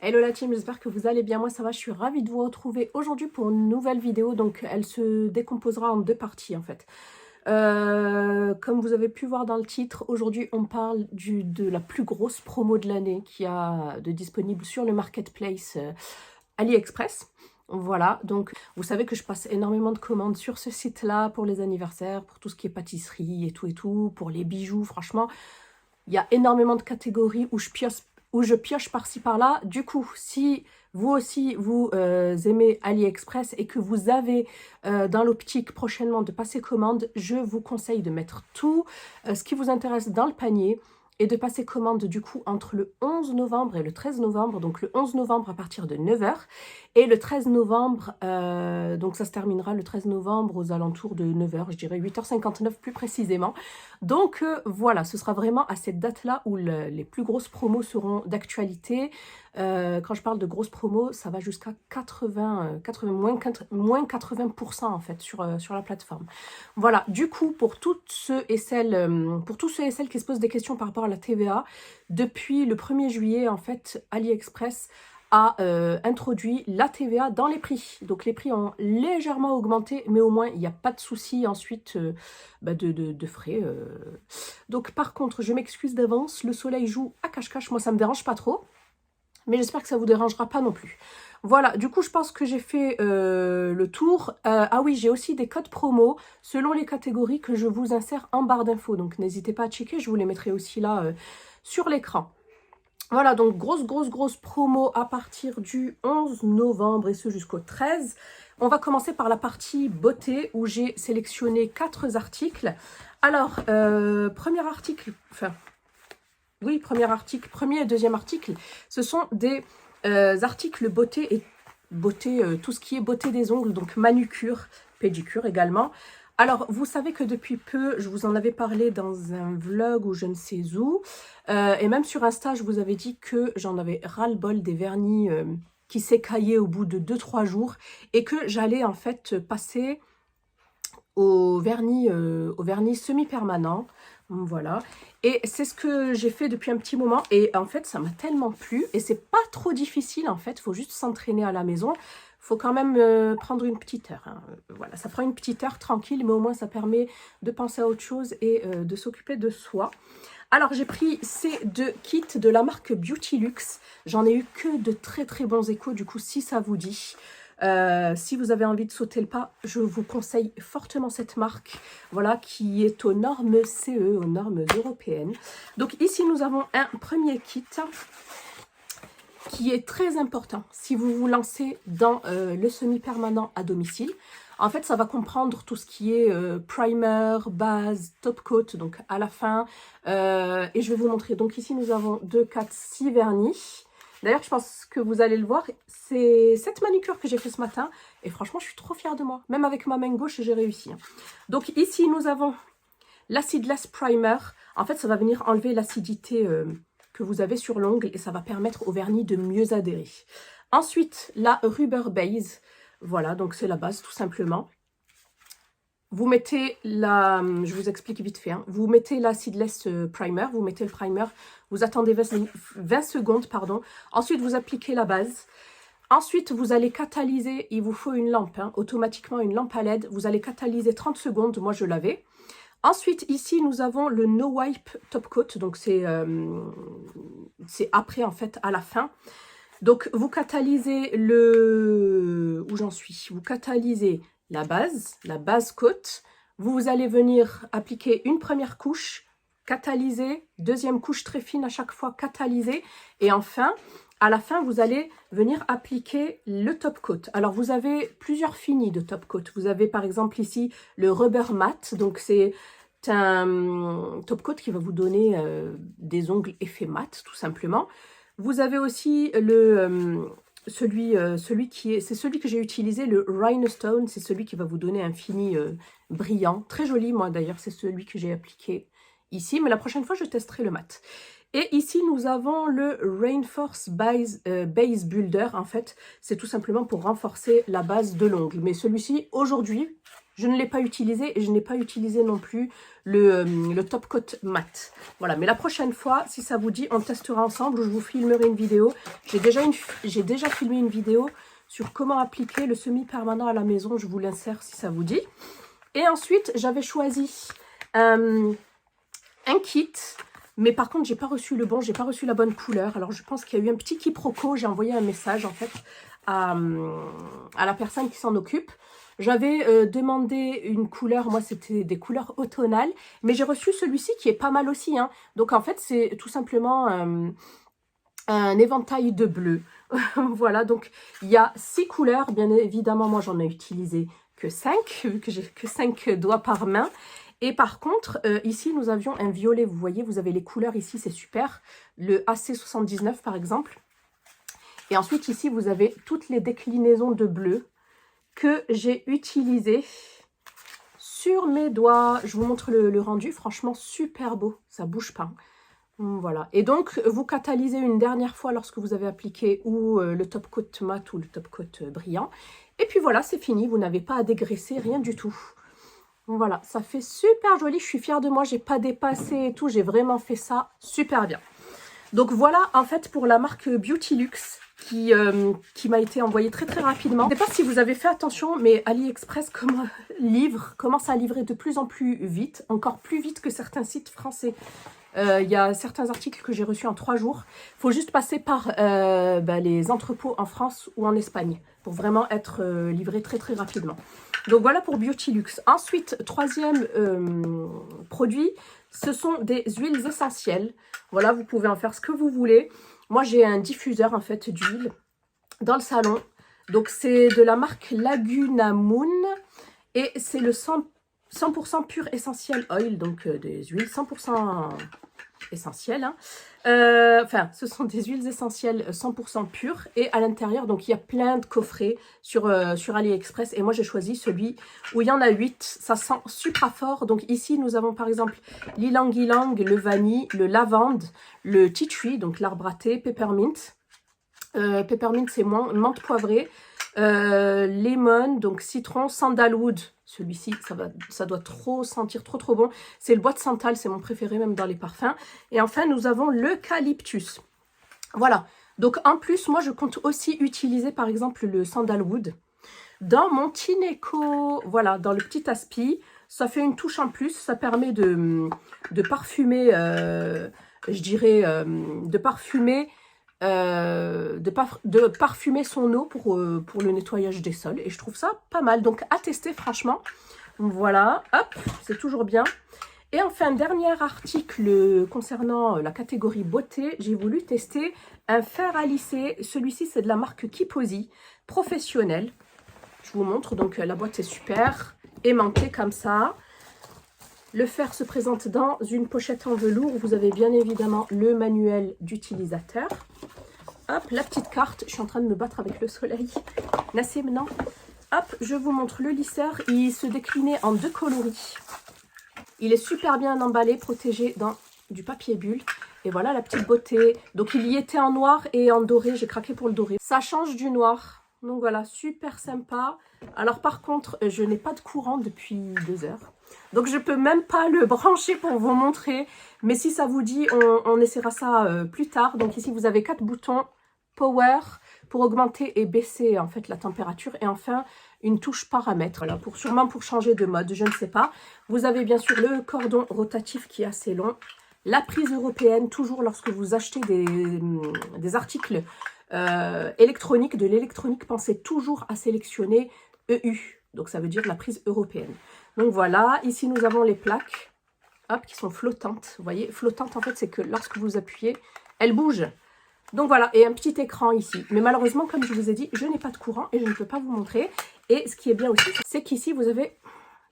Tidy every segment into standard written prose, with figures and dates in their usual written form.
Hello la team, j'espère que vous allez bien, moi ça va, je suis ravie de vous retrouver aujourd'hui pour une nouvelle vidéo, donc elle se décomposera en deux parties en fait. Comme vous avez pu voir dans le titre, aujourd'hui on parle de la plus grosse promo de l'année qui a de disponible sur le marketplace AliExpress. Voilà, donc vous savez que je passe énormément de commandes sur ce site-là pour les anniversaires, pour tout ce qui est pâtisserie et tout, pour les bijoux, franchement. Il y a énormément de catégories où je pioche par-ci par-là. Du coup, si vous aussi, vous aimez AliExpress et que vous avez dans l'optique prochainement de passer commande, je vous conseille de mettre tout ce qui vous intéresse dans le panier et de passer commande du coup entre le 11 novembre et le 13 novembre. Donc le 11 novembre à partir de 9 h et le 13 novembre, donc ça se terminera le 13 novembre aux alentours de 9 h, je dirais 8h59 plus précisément. Donc voilà, ce sera vraiment à cette date-là où les plus grosses promos seront d'actualité. Quand je parle de grosses promos, ça va jusqu'à moins 80% en fait sur la plateforme. Voilà, du coup, pour tous ceux et celles qui se posent des questions par rapport à la TVA, depuis le 1er juillet, en fait, AliExpress a introduit la TVA dans les prix. Donc les prix ont légèrement augmenté, mais au moins il n'y a pas de souci ensuite de frais. Donc par contre, je m'excuse d'avance, le soleil joue à cache-cache, moi ça me dérange pas trop, mais j'espère que ça vous dérangera pas non plus. Voilà, du coup je pense que j'ai fait le tour. Ah oui, j'ai aussi des codes promo selon les catégories que je vous insère en barre d'infos, donc n'hésitez pas à checker, je vous les mettrai aussi là sur l'écran. Voilà, donc grosse promo à partir du 11 novembre et ce jusqu'au 13. On va commencer par la partie beauté où j'ai sélectionné 4 articles. Alors, premier et deuxième article, ce sont des articles beauté et beauté, tout ce qui est beauté des ongles, donc manucure, pédicure également. Alors, vous savez que depuis peu, je vous en avais parlé dans un vlog ou je ne sais où, et même sur Insta, je vous avais dit que j'en avais ras-le-bol des vernis qui s'écaillaient au bout de 2-3 jours, et que j'allais en fait passer au vernis semi-permanent. Voilà, et c'est ce que j'ai fait depuis un petit moment, et en fait, ça m'a tellement plu, et c'est pas trop difficile en fait, il faut juste s'entraîner à la maison. Faut quand même prendre une petite heure. Hein. Voilà, ça prend une petite heure tranquille, mais au moins ça permet de penser à autre chose et de s'occuper de soi. Alors j'ai pris ces 2 kits de la marque Beauty Luxe. J'en ai eu que de très bons échos, du coup si ça vous dit. Si vous avez envie de sauter le pas, je vous conseille fortement cette marque, voilà, qui est aux normes CE, aux normes européennes. Donc ici nous avons un premier kit qui est très important si vous vous lancez dans le semi-permanent à domicile. En fait, ça va comprendre tout ce qui est primer, base, top coat, donc à la fin. Et je vais vous montrer. Donc ici, nous avons 2, 4, 6 vernis. D'ailleurs, je pense que vous allez le voir, c'est cette manucure que j'ai fait ce matin. Et franchement, je suis trop fière de moi. Même avec ma main gauche, j'ai réussi. Donc ici, nous avons l'Acidless Primer. En fait, ça va venir enlever l'acidité que vous avez sur l'ongle et ça va permettre au vernis de mieux adhérer. Ensuite, la Rubber Base. Voilà, donc c'est la base tout simplement. Vous mettez je vous explique vite fait, hein. Vous mettez l'Acidless Primer, vous mettez le primer, vous attendez 20 secondes, pardon. Ensuite, vous appliquez la base. Ensuite, vous allez catalyser, il vous faut une lampe, hein, automatiquement une lampe à LED. Vous allez catalyser 30 secondes, moi je l'avais. Ensuite, ici, nous avons le No Wipe Top Coat, donc c'est après, en fait, à la fin. Donc, vous catalysez où j'en suis? Vous catalysez la base coat. Vous allez venir appliquer une première couche, catalyser, deuxième couche très fine à chaque fois, catalyser. Et enfin, à la fin, vous allez venir appliquer le top coat. Alors, vous avez plusieurs finis de top coat. Vous avez par exemple ici le Rubber Matte. Donc, c'est un top coat qui va vous donner des ongles effet mat, tout simplement. Vous avez aussi celui que j'ai utilisé, le Rhinestone. C'est celui qui va vous donner un fini brillant. Très joli, moi d'ailleurs, c'est celui que j'ai appliqué ici. Mais la prochaine fois, je testerai le mat. Et ici, nous avons le Reinforce Base Builder. En fait, c'est tout simplement pour renforcer la base de l'ongle. Mais celui-ci, aujourd'hui, je ne l'ai pas utilisé et je n'ai pas utilisé non plus le top coat mat. Voilà, mais la prochaine fois, si ça vous dit, on testera ensemble, je vous filmerai une vidéo. J'ai déjà filmé une vidéo sur comment appliquer le semi-permanent à la maison, je vous l'insère si ça vous dit. Et ensuite, j'avais choisi un kit, mais par contre, j'ai pas reçu le bon, j'ai pas reçu la bonne couleur. Alors, je pense qu'il y a eu un petit quiproquo. J'ai envoyé un message, en fait, à la personne qui s'en occupe. J'avais demandé une couleur, moi, c'était des couleurs automnales, mais j'ai reçu celui-ci qui est pas mal aussi, hein. Donc, en fait, c'est tout simplement un éventail de bleu. Voilà, donc, il y a 6 couleurs. Bien évidemment, moi, j'en ai utilisé que 5, vu que j'ai que 5 doigts par main. Et par contre, ici, nous avions un violet. Vous voyez, vous avez les couleurs ici, c'est super. Le AC79, par exemple. Et ensuite, ici, vous avez toutes les déclinaisons de bleu que j'ai utilisées sur mes doigts. Je vous montre le rendu. Franchement, super beau. Ça bouge pas. Voilà. Et donc, vous catalysez une dernière fois lorsque vous avez appliqué ou le top coat mat ou le top coat brillant. Et puis voilà, c'est fini. Vous n'avez pas à dégraisser, rien du tout. Voilà, ça fait super joli. Je suis fière de moi. J'ai pas dépassé et tout. J'ai vraiment fait ça super bien. Donc voilà, en fait, pour la marque Beauty Luxe qui m'a été envoyée très très rapidement. Je ne sais pas si vous avez fait attention, mais AliExpress commence à livrer de plus en plus vite, encore plus vite que certains sites français. Il y a certains articles que j'ai reçus en 3 jours. Il faut juste passer par les entrepôts en France ou en Espagne pour vraiment être livré très très rapidement. Donc voilà pour Beauty Luxe. Ensuite, troisième produit, ce sont des huiles essentielles. Voilà, vous pouvez en faire ce que vous voulez. Moi, j'ai un diffuseur en fait d'huile dans le salon. Donc c'est de la marque Laguna Moon et c'est le 100% pur essentiel oil, donc des huiles 100% essentielles. Hein. Enfin, ce sont des huiles essentielles 100% pures et à l'intérieur, donc il y a plein de coffrets sur AliExpress et moi j'ai choisi celui où il y en a 8. Ça sent super fort. Donc ici, nous avons par exemple l'ilang-ilang, le vanille, le lavande, le tea tree, donc l'arbre à thé, peppermint. Peppermint, c'est menthe poivrée. Lemon, donc citron, sandalwood. Celui-ci, ça doit trop sentir trop bon. C'est le bois de santal, c'est mon préféré même dans les parfums. Et enfin, nous avons l'eucalyptus. Voilà. Donc en plus, moi je compte aussi utiliser par exemple le sandalwood dans mon Tineco. Voilà, dans le petit aspi. Ça fait une touche en plus. Ça permet de parfumer, je dirais, de parfumer son eau pour le nettoyage des sols. Et je trouve ça pas mal. Donc, à tester, franchement. Voilà, hop, c'est toujours bien. Et enfin, dernier article concernant la catégorie beauté. J'ai voulu tester un fer à lisser. Celui-ci, c'est de la marque Kiposi, professionnel. Je vous montre. Donc, la boîte est super, aimantée comme ça. Le fer se présente dans une pochette en velours. Vous avez bien évidemment le manuel d'utilisateur. Hop, la petite carte. Je suis en train de me battre avec le soleil. Nassim, non. Hop, je vous montre le lisseur. Il se déclinait en 2 coloris. Il est super bien emballé, protégé dans du papier bulle. Et voilà la petite beauté. Donc il y était en noir et en doré. J'ai craqué pour le doré. Ça change du noir. Donc voilà, super sympa. Alors par contre, je n'ai pas de courant depuis 2 heures. Donc je peux même pas le brancher pour vous montrer. Mais si ça vous dit, on essaiera ça plus tard. Donc ici, vous avez 4 boutons power pour augmenter et baisser en fait la température. Et enfin, une touche paramètres. Voilà, sûrement pour changer de mode, je ne sais pas. Vous avez bien sûr le cordon rotatif qui est assez long. La prise européenne, toujours lorsque vous achetez des articles électroniques, de l'électronique, pensez toujours à sélectionner EU. Donc ça veut dire la prise européenne. Donc voilà, ici nous avons les plaques, hop, qui sont flottantes. Vous voyez, flottantes en fait, c'est que lorsque vous appuyez, elles bougent. Donc voilà, et un petit écran ici. Mais malheureusement, comme je vous ai dit, je n'ai pas de courant et je ne peux pas vous montrer. Et ce qui est bien aussi, c'est qu'ici vous avez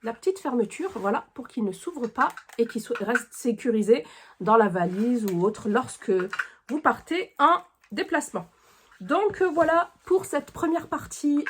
la petite fermeture, voilà, pour qu'il ne s'ouvre pas et qu'il reste sécurisé dans la valise ou autre lorsque vous partez en déplacement. Donc voilà pour cette première partie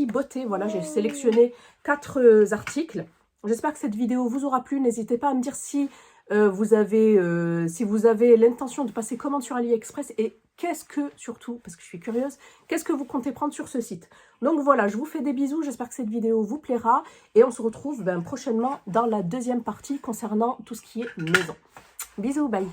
beauté. Voilà, j'ai sélectionné 4 articles. J'espère que cette vidéo vous aura plu. N'hésitez pas à me dire si vous avez l'intention de passer commande sur AliExpress et qu'est-ce que, surtout, parce que je suis curieuse, qu'est-ce que vous comptez prendre sur ce site. Donc voilà, je vous fais des bisous, j'espère que cette vidéo vous plaira, et on se retrouve prochainement dans la deuxième partie concernant tout ce qui est maison. Bisous, bye.